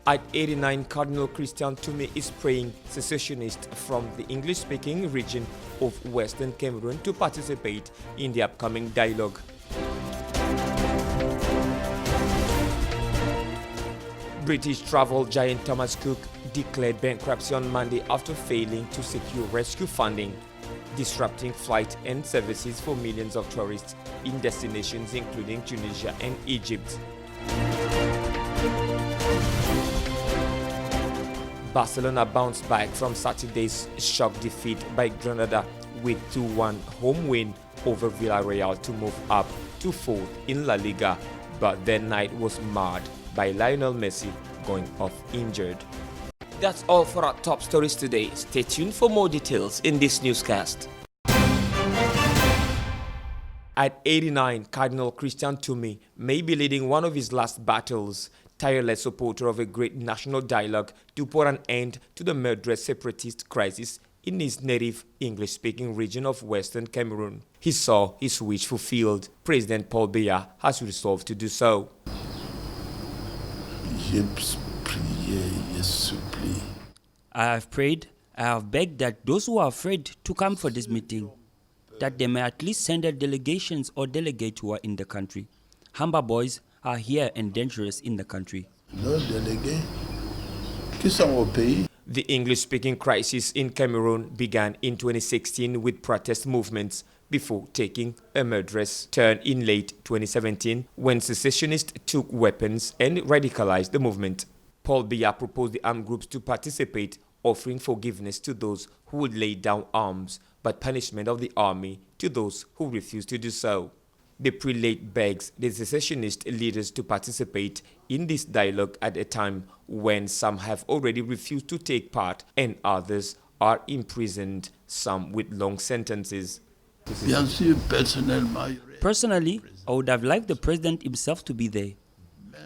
At 89, Cardinal Christian Toomey is praying secessionists from the English-speaking region of Western Cameroon to participate in the upcoming dialogue. British travel giant Thomas Cook declared bankruptcy on Monday after failing to secure rescue funding, disrupting flight and services for millions of tourists in destinations including Tunisia and Egypt. Barcelona bounced back from Saturday's shock defeat by Granada with 2-1 home win over Villarreal to move up to 4th in La Liga, but their night was marred by Lionel Messi going off injured. That's all for our top stories today. Stay tuned for more details in this newscast. At 89, Cardinal Christian Toomey may be leading one of his last battles, tireless supporter of a great national dialogue to put an end to the murderous separatist crisis in his native English-speaking region of Western Cameroon. He saw his wish fulfilled. President Paul Biya has resolved to do so. I have prayed, I have begged that those who are afraid to come for this meeting, that they may at least send their delegations or delegate who are in the country. Hamba boys are here and dangerous in the country. The English-speaking crisis in Cameroon began in 2016 with protest movements before taking a murderous turn in late 2017 when secessionists took weapons and radicalized the movement. Paul Biya proposed the armed groups to participate, offering forgiveness to those who would lay down arms, but punishment of the army to those who refused to do so. The prelate begs the secessionist leaders to participate in this dialogue at a time when some have already refused to take part and others are imprisoned, some with long sentences. Personally, I would have liked the president himself to be there.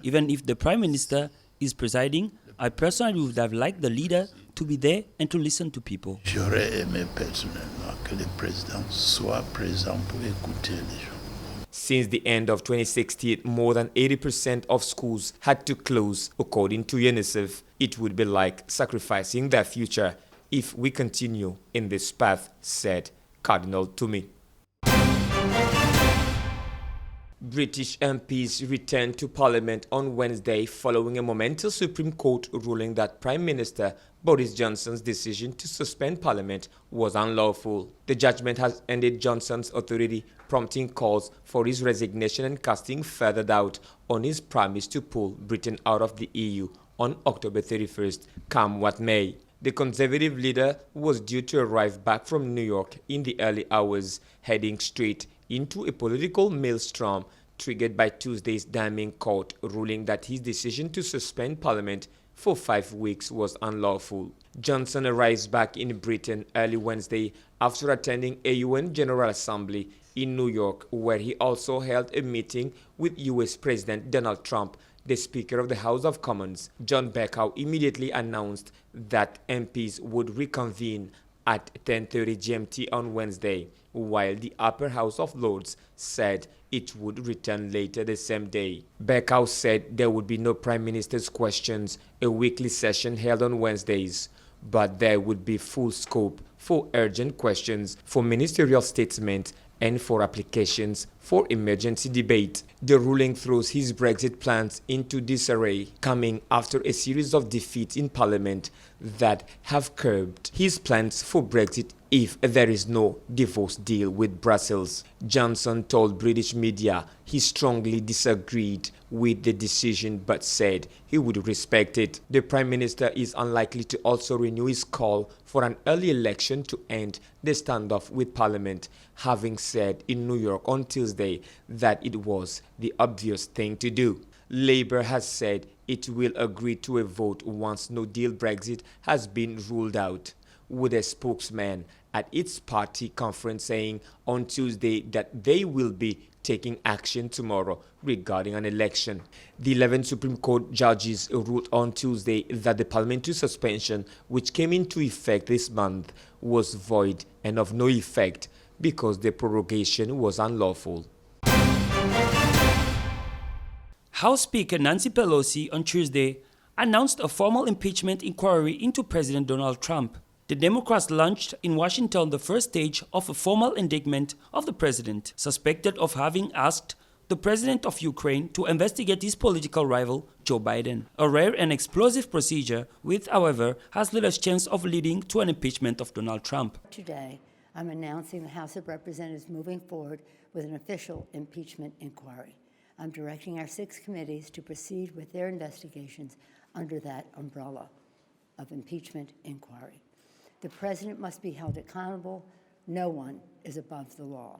Even if the prime minister is presiding, I personally would have liked the leader to be there and to listen to people. Since the end of 2016, more than 80% of schools had to close. According to UNICEF, it would be like sacrificing their future if we continue in this path, said Cardinal Toomey. British MPs returned to Parliament on Wednesday following a momentous Supreme Court ruling that Prime Minister Boris Johnson's decision to suspend Parliament was unlawful. The judgment has ended Johnson's authority, prompting calls for his resignation and casting further doubt on his promise to pull Britain out of the EU on October 31st, come what may. The Conservative leader was due to arrive back from New York in the early hours, heading straight into a political maelstrom triggered by Tuesday's damning court ruling that his decision to suspend Parliament for 5 weeks was unlawful. Johnson arrives back in Britain early Wednesday after attending a UN General Assembly in New York, where he also held a meeting with US President Donald Trump. The Speaker of the House of Commons, John Bercow, immediately announced that MPs would reconvene at 10:30 GMT on Wednesday, while the Upper House of Lords said it would return later the same day. Bercow said there would be no Prime Minister's questions, a weekly session held on Wednesdays, but there would be full scope for urgent questions, for ministerial statements, and for applications for emergency debate. The ruling throws his Brexit plans into disarray, coming after a series of defeats in Parliament that have curbed his plans for Brexit if there is no divorce deal with Brussels. Johnson told British media he strongly disagreed with the decision but said he would respect it. The Prime Minister is unlikely to also renew his call for an early election to end the standoff with Parliament, having said in New York on Tuesday that it was the obvious thing to do. Labour has said it will agree to a vote once no-deal Brexit has been ruled out, with a spokesman at its party conference saying on Tuesday that they will be taking action tomorrow regarding an election. The 11 Supreme Court judges ruled on Tuesday that the parliamentary suspension, which came into effect this month, was void and of no effect because the prorogation was unlawful. House Speaker Nancy Pelosi on Tuesday announced a formal impeachment inquiry into President Donald Trump. The Democrats launched in Washington the first stage of a formal indictment of the president, suspected of having asked the president of Ukraine to investigate his political rival, Joe Biden. A rare and explosive procedure, which, however, has little chance of leading to an impeachment of Donald Trump. Today, I'm announcing the House of Representatives moving forward with an official impeachment inquiry. I'm directing our 6 committees to proceed with their investigations under that umbrella of impeachment inquiry. The president must be held accountable. No one is above the law.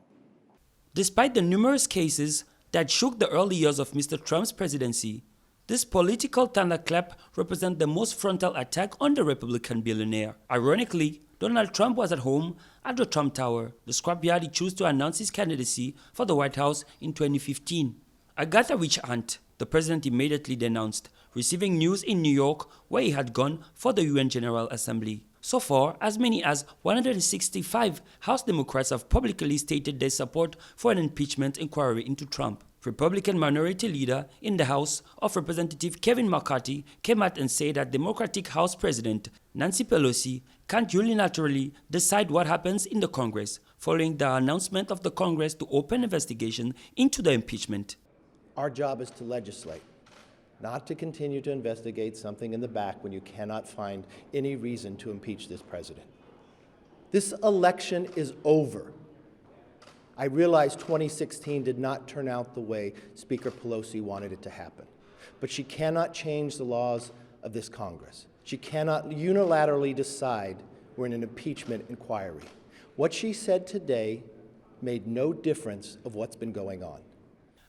Despite the numerous cases that shook the early years of Mr. Trump's presidency, this political thunderclap represents the most frontal attack on the Republican billionaire. Ironically, Donald Trump was at home at the Trump Tower, the scrapyard he chose to announce his candidacy for the White House in 2015. Agatha witch hunt, the president immediately denounced, receiving news in New York where he had gone for the UN General Assembly. So far, as many as 165 House Democrats have publicly stated their support for an impeachment inquiry into Trump. Republican Minority Leader in the House of Representatives Kevin McCarthy came out and said that Democratic House President Nancy Pelosi can't unilaterally decide what happens in the Congress, following the announcement of the Congress to open investigation into the impeachment. Our job is to legislate, not to continue to investigate something in the back when you cannot find any reason to impeach this president. This election is over. I realize 2016 did not turn out the way Speaker Pelosi wanted it to happen, but she cannot change the laws of this Congress. She cannot unilaterally decide we're in an impeachment inquiry. What she said today made no difference of what's been going on.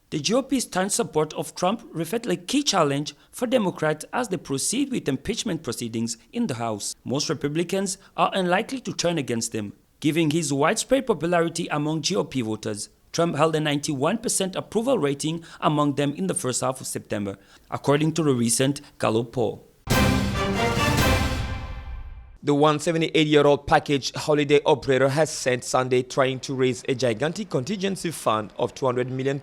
The GOP's staunch support of Trump reflects a key challenge for Democrats as they proceed with impeachment proceedings in the House. Most Republicans are unlikely to turn against him, giving his widespread popularity among GOP voters. Trump held a 91% approval rating among them in the first half of September, according to the recent Gallup poll. The 178-year-old package holiday operator has said Sunday trying to raise a gigantic contingency fund of £200 million,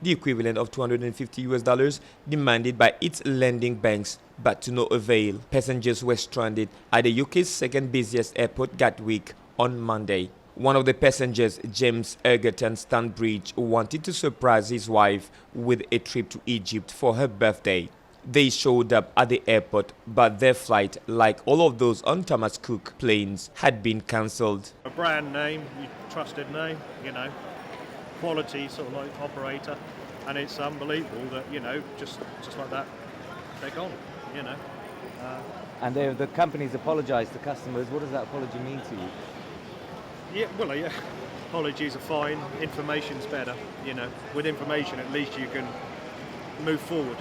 the equivalent of $250 demanded by its lending banks, but to no avail. Passengers were stranded at the UK's second busiest airport, Gatwick, on Monday. One of the passengers, James Egerton Stanbridge, wanted to surprise his wife with a trip to Egypt for her birthday. They showed up at the airport, but their flight, like all of those on Thomas Cook planes, had been cancelled. A brand name, trusted name, quality sort of like operator, and it's unbelievable that, just like that, they're gone, And the companies apologise to customers. What does that apology mean to you? Yeah, apologies are fine, information's better, with information at least you can move forward.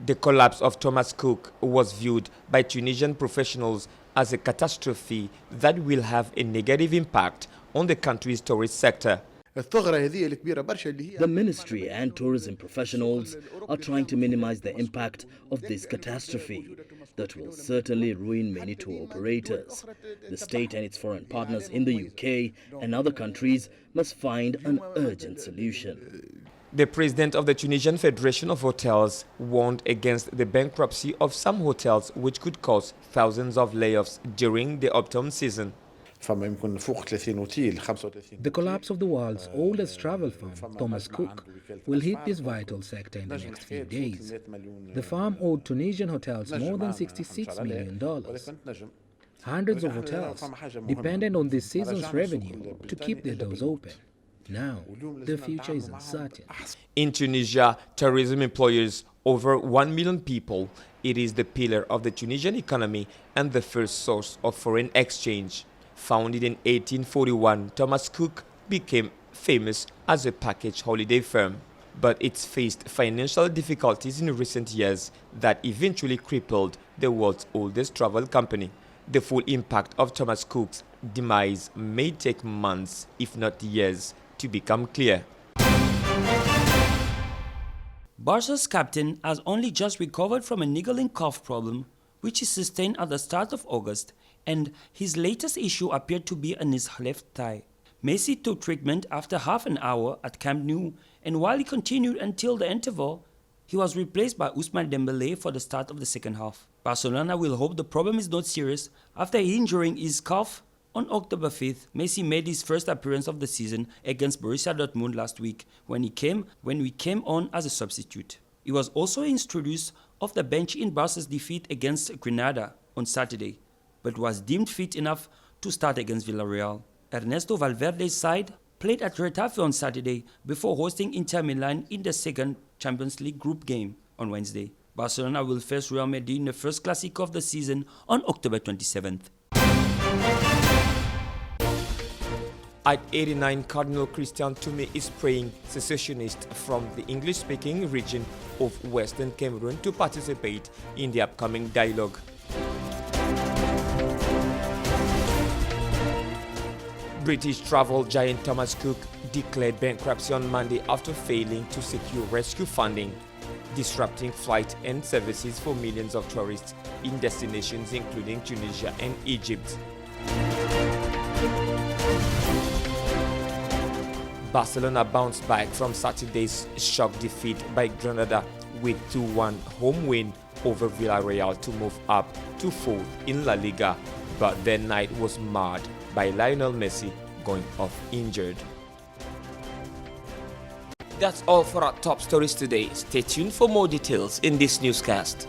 The collapse of Thomas Cook was viewed by Tunisian professionals as a catastrophe that will have a negative impact on the country's tourist sector. The ministry and tourism professionals are trying to minimize the impact of this catastrophe that will certainly ruin many tour operators. The state and its foreign partners in the UK and other countries must find an urgent solution. The president of the Tunisian Federation of Hotels warned against the bankruptcy of some hotels, which could cause thousands of layoffs during the autumn season. The collapse of the world's oldest travel firm, Thomas Cook, will hit this vital sector in the next few days. The firm owed Tunisian hotels more than $66 million. Hundreds of hotels depended on this season's revenue to keep their doors open. Now, the future is uncertain. In Tunisia, tourism employs over 1 million people. It is the pillar of the Tunisian economy and the first source of foreign exchange. Founded in 1841, Thomas Cook became famous as a package holiday firm. But it's faced financial difficulties in recent years that eventually crippled the world's oldest travel company. The full impact of Thomas Cook's demise may take months, if not years, to become clear. Barca's captain has only just recovered from a niggling cough problem, which he sustained at the start of August, and his latest issue appeared to be in his left thigh. Messi took treatment after half an hour at Camp Nou, and while he continued until the interval, He was replaced by Ousmane Dembélé for the start of the second half. Barcelona will hope the problem is not serious. After injuring his calf on October 5th, Messi made his first appearance of the season against Borussia Dortmund last week when we came on as a substitute. He was also introduced off the bench in Barca's defeat against Granada on Saturday, but was deemed fit enough to start against Villarreal. Ernesto Valverde's side played at Retafe on Saturday before hosting Inter Milan in the second Champions League group game on Wednesday. Barcelona will face Real Madrid in the first Clásico of the season on October 27th. At 89, Cardinal Christian Toumé is praying secessionists from the English-speaking region of Western Cameroon to participate in the upcoming dialogue. British travel giant Thomas Cook declared bankruptcy on Monday after failing to secure rescue funding, disrupting flight and services for millions of tourists in destinations including Tunisia and Egypt. Barcelona bounced back from Saturday's shock defeat by Granada with 2-1 home win over Villarreal to move up to 4th in La Liga, but their night was marred by Lionel Messi going off injured. That's all for our top stories today. Stay tuned for more details in this newscast.